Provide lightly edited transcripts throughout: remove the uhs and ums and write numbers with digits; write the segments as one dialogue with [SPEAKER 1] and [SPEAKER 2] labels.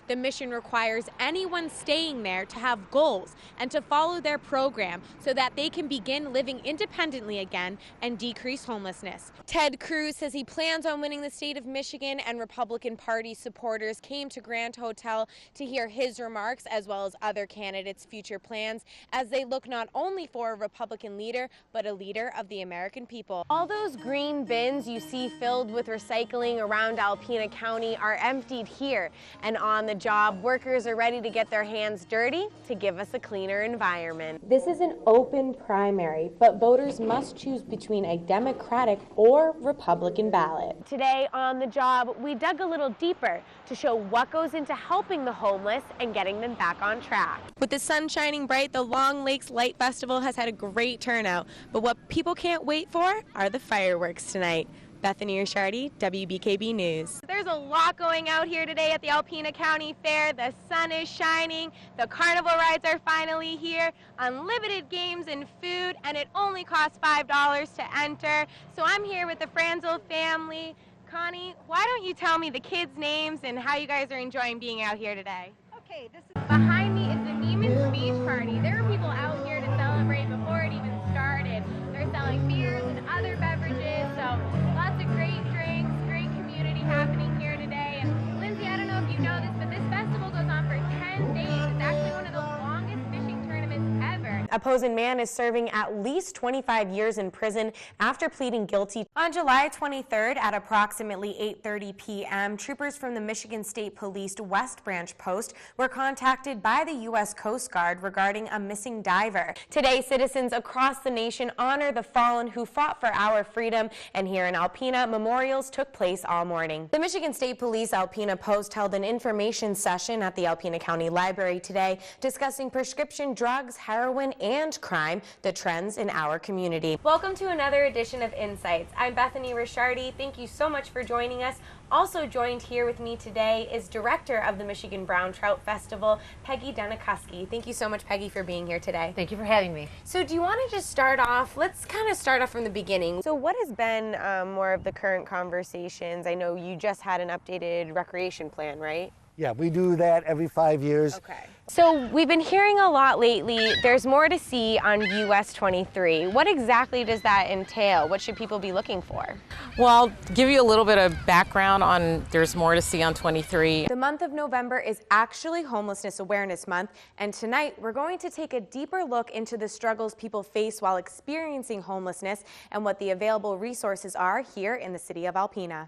[SPEAKER 1] The mission requires anyone staying there to have goals and to follow their program so that they can begin living independently again and decrease homelessness. Ted Cruz says he plans on winning the state of Michigan, and Republican Party supporters came to Grand Hotel to hear his remarks as well as other candidates' future plans as they look not only for a Republican leader but a leader of the American people. All those green bins you see filled with recycling around Alpena County are emptied here, and on the job, workers are ready to get their hands dirty to give us a cleaner environment. This is an open primary, but voters must choose between a Democratic or Republican ballot. Today on the job, we dug a little deeper to show what goes into helping the homeless and getting them back on track. With the sun shining bright, the Long Lakes Light Festival has had a great turnout, but what people can't wait for are the fireworks tonight. Bethany Ricciardi, WBKB News. There's a lot going out here today at the Alpena County Fair. The sun is shining, the carnival rides are finally here, unlimited games and food, and it only costs $5 to enter. So I'm here with the Franzel family. Connie, why don't you tell me the kids' names and how you guys are enjoying being out here today?
[SPEAKER 2] Okay, this is
[SPEAKER 1] Behind me is the Neiman's Beach Party. There are people out here to celebrate before it even started. They're selling beers and other beverages, so lots of great drinks, great community happening here today. And Lindsay, I don't know if you know this, but this festival goes on for 10 days. It's actually one of the longest fishing tournaments ever. A Posen man is serving at least 25 years in prison after pleading guilty. On July 23rd at approximately 8:30 p.m., troopers from the Michigan State Police West Branch Post were contacted by the U.S. Coast Guard regarding a missing diver. Today, citizens across the nation honor the fallen who fought for our freedom, and here in Alpena, memorials took place all morning. The Michigan State Police Alpena Post held an information session at the Alpena County Library today discussing prescription drugs, heroin, and crime, the trends in our community. Welcome to another edition of Insights. I'm Bethany Ricciardi. Thank you so much for joining us. Also joined here with me today is Director of the Michigan Brown Trout Festival, Peggy Denikuski. Thank you so much, Peggy, for being here today.
[SPEAKER 3] Thank you for having me.
[SPEAKER 1] So do you want to just start off, let's kind of start off from the beginning. So what has been more of the current conversations? I know you just had an updated recreation plan, right?
[SPEAKER 4] Yeah, we do that every 5 years.
[SPEAKER 1] Okay. So we've been hearing a lot lately, there's more to see on US 23. What exactly does that entail? What should people be looking for?
[SPEAKER 3] Well, I'll give you a little bit of background on there's more to see on 23.
[SPEAKER 1] The month of November is actually Homelessness Awareness Month, and tonight we're going to take a deeper look into the struggles people face while experiencing homelessness and what the available resources are here in the city of Alpena.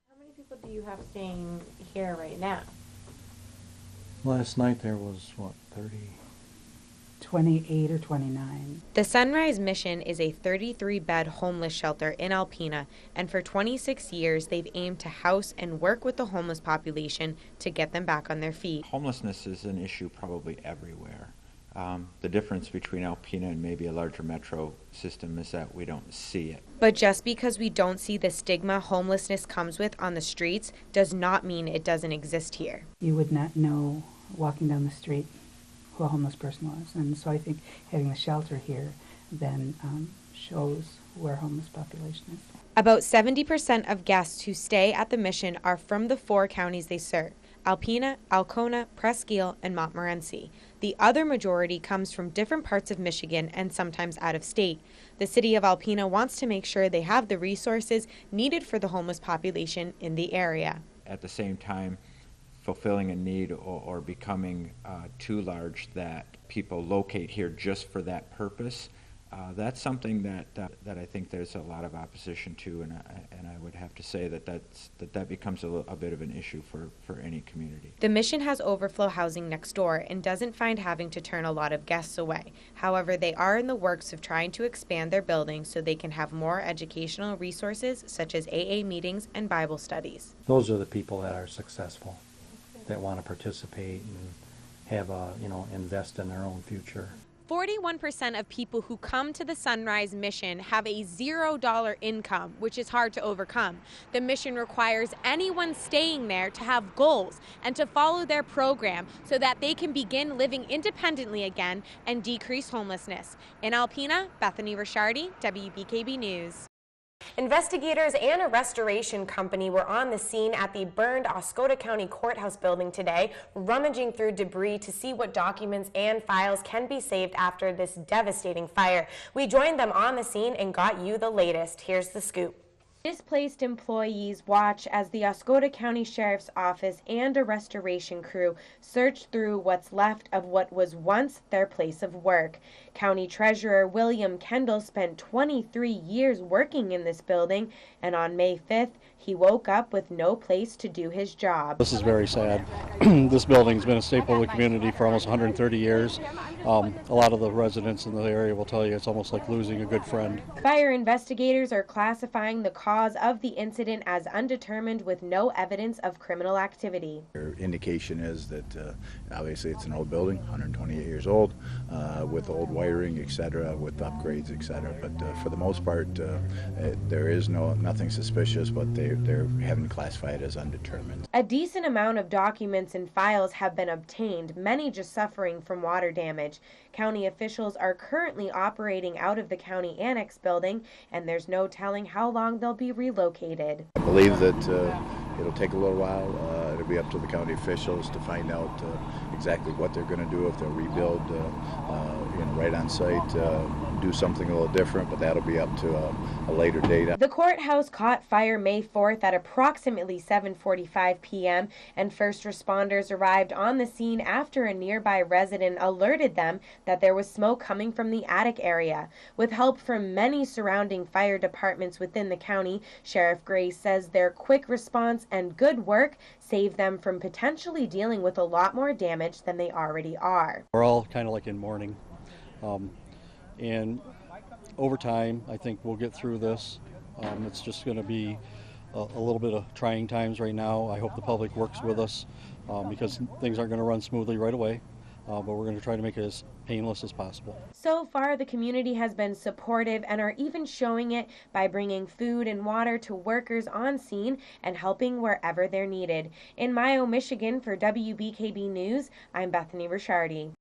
[SPEAKER 1] How many people do you have staying here right now?
[SPEAKER 5] Last night there was, what,
[SPEAKER 6] 28 or 29.
[SPEAKER 1] The Sunrise Mission is a 33-bed homeless shelter in Alpena, and for 26 years they've aimed to house and work with the homeless population to get them back on their feet.
[SPEAKER 7] Homelessness is an issue probably everywhere. The difference between Alpena and maybe a larger metro system is that we don't see it.
[SPEAKER 1] But just because we don't see the stigma homelessness comes with on the streets does not mean it doesn't exist here.
[SPEAKER 6] You would not know walking down the street who a homeless person was. And so I think having the shelter here then shows where homeless population is.
[SPEAKER 1] About 70% of guests who stay at the mission are from the 4 counties they serve: Alpena, Alcona, Presque Isle, and Montmorency. The other majority comes from different parts of Michigan and sometimes out of state. The city of Alpena wants to make sure they have the resources needed for the homeless population in the area.
[SPEAKER 7] At the same time, fulfilling a need or becoming too large that people locate here just for that purpose, that's something that I think there's a lot of opposition to, and I would have to say that becomes a bit of an issue for any community.
[SPEAKER 1] The mission has overflow housing next door and doesn't find having to turn a lot of guests away. However, they are in the works of trying to expand their building so they can have more educational resources such as AA meetings and Bible studies.
[SPEAKER 5] Those are the people that are successful, that want to participate and have invest in their own future.
[SPEAKER 1] 41% of people who come to the Sunrise Mission have a $0 income, which is hard to overcome. The mission requires anyone staying there to have goals and to follow their program so that they can begin living independently again and decrease homelessness. In Alpena, Bethany Ricciardi, WBKB News.
[SPEAKER 2] Investigators and a restoration company were on the scene at the burned Oscoda County Courthouse building today, rummaging through debris to see what documents and files can be saved after this devastating fire. We joined them on the scene and got you the latest. Here's the scoop.
[SPEAKER 1] Displaced employees watch as the Oscoda County Sheriff's Office and a restoration crew search through what's left of what was once their place of work. County Treasurer William Kendall spent 23 years working in this building, and on May 5th, he woke up with no place to do his job.
[SPEAKER 8] This is very sad. This building's been a staple of the community for almost 130 years. A lot of the residents in the area will tell you it's almost like losing a good friend.
[SPEAKER 1] Fire investigators are classifying the cause of the incident as undetermined with no evidence of criminal activity.
[SPEAKER 9] Their indication is that obviously it's an old building, 128 years old, with old wiring, etc., with upgrades, etc. But for the most part, there is nothing suspicious, but they haven't classified it as undetermined.
[SPEAKER 1] A decent amount of documents and files have been obtained, many just suffering from water damage. County officials are currently operating out of the county annex building, and there's no telling how long they'll be relocated.
[SPEAKER 9] I believe that it'll take a little while. It'll be up to the county officials to find out exactly what they're going to do, if they'll rebuild right on site, do something a little different, but that'll be up to a later date.
[SPEAKER 1] The courthouse caught fire May 4th at approximately 7:45 p.m. and first responders arrived on the scene after a nearby resident alerted them that there was smoke coming from the attic area. With help from many surrounding fire departments within the county, Sheriff Gray says their quick response and good work saved them from potentially dealing with a lot more damage than they already are.
[SPEAKER 8] We're all kind of like in mourning. And over time, I think we'll get through this. It's just going to be a little bit of trying times right now. I hope the public works with us because things aren't going to run smoothly right away. But we're going to try to make it as painless as possible. So
[SPEAKER 1] far, the community has been supportive and are even showing it by bringing food and water to workers on scene and helping wherever they're needed. In Mayo, Michigan, for WBKB News, I'm Bethany Ricciardi.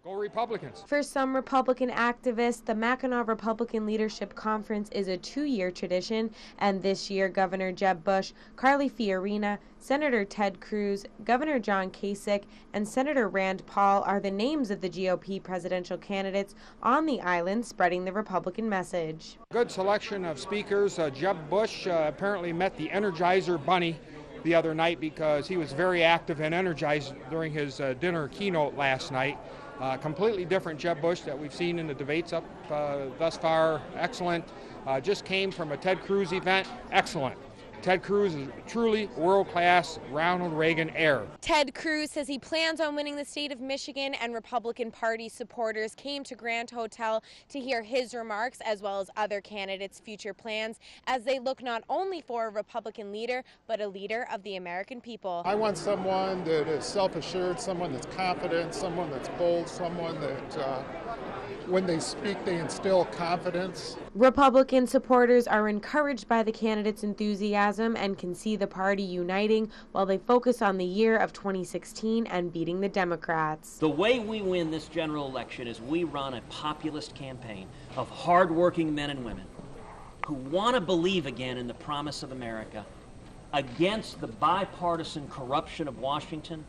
[SPEAKER 10] Go Republicans.
[SPEAKER 1] For some Republican activists, the Mackinac Republican Leadership Conference is a 2-year tradition, and this year Governor Jeb Bush, Carly Fiorina, Senator Ted Cruz, Governor John Kasich, and Senator Rand Paul are the names of the GOP presidential candidates on the island spreading the Republican message.
[SPEAKER 10] Good selection of speakers. Jeb Bush apparently met the Energizer Bunny the other night because he was very active and energized during his dinner keynote last night. Completely different Jeb Bush that we've seen in the debates up thus far. Excellent. Just came from a Ted Cruz event. Excellent. Ted Cruz is truly world-class Ronald Reagan heir.
[SPEAKER 1] Ted Cruz says he plans on winning the state of Michigan, and Republican Party supporters came to Grand Hotel to hear his remarks as well as other candidates' future plans as they look not only for a Republican leader, but a leader of the American people.
[SPEAKER 11] I want someone that is self-assured, someone that's confident, someone that's bold, someone that when they speak, they instill confidence.
[SPEAKER 1] Republican supporters are encouraged by the candidates' enthusiasm and can see the party uniting while they focus on the year of 2016 and beating the Democrats.
[SPEAKER 12] The way we win this general election is we run a populist campaign of hardworking men and women who want to believe again in the promise of America against the bipartisan corruption of Washington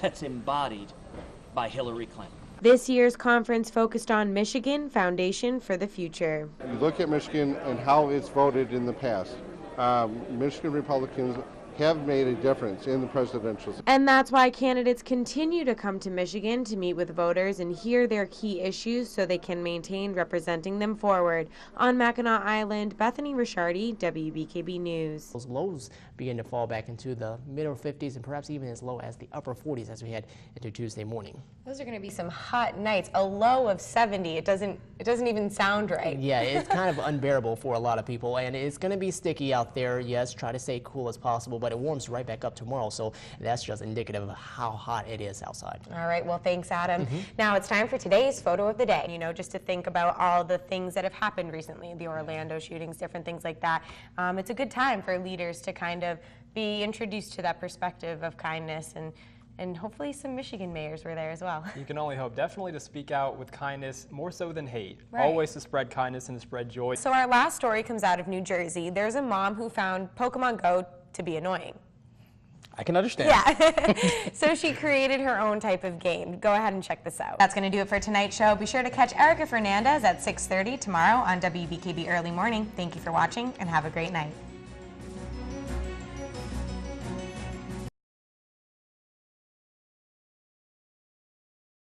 [SPEAKER 12] that's embodied by Hillary Clinton.
[SPEAKER 1] This year's conference focused on Michigan Foundation for the Future.
[SPEAKER 11] You look at Michigan and how it's voted in the past. Michigan Republicans have made a difference in the presidential.
[SPEAKER 1] And that's why candidates continue to come to Michigan to meet with voters and hear their key issues so they can maintain representing them forward. On Mackinac Island, Bethany Ricciardi, WBKB News.
[SPEAKER 13] Those lows begin to fall back into the middle 50s and perhaps even as low as the upper 40s as we head into Tuesday morning.
[SPEAKER 2] Those are going to be some hot nights. A low of 70. It doesn't even sound right.
[SPEAKER 13] Yeah, it's kind of unbearable for a lot of people, and it's going to be sticky out there. Yes, try to stay cool as possible, but it warms right back up tomorrow, so that's just indicative of how hot it is outside.
[SPEAKER 2] All right, well, thanks, Adam. Now it's time for today's photo of the day. You know, just to think about all the things that have happened recently, the Orlando shootings, different things like that. It's a good time for leaders to kind of be introduced to that perspective of kindness and hopefully some Michigan mayors were there as well.
[SPEAKER 14] You can only hope. Definitely to speak out with kindness, more so than hate.
[SPEAKER 2] Right.
[SPEAKER 14] Always to spread kindness and to spread joy.
[SPEAKER 2] So our last story comes out of New Jersey. There's a mom who found Pokemon Go to be annoying.
[SPEAKER 14] I can understand.
[SPEAKER 2] Yeah. So she created her own type of game. Go ahead and check this out. That's going to do it for tonight's show. Be sure to catch Erica Fernandez at 6:30 tomorrow on WBKB Early Morning. Thank you for watching and have a great night.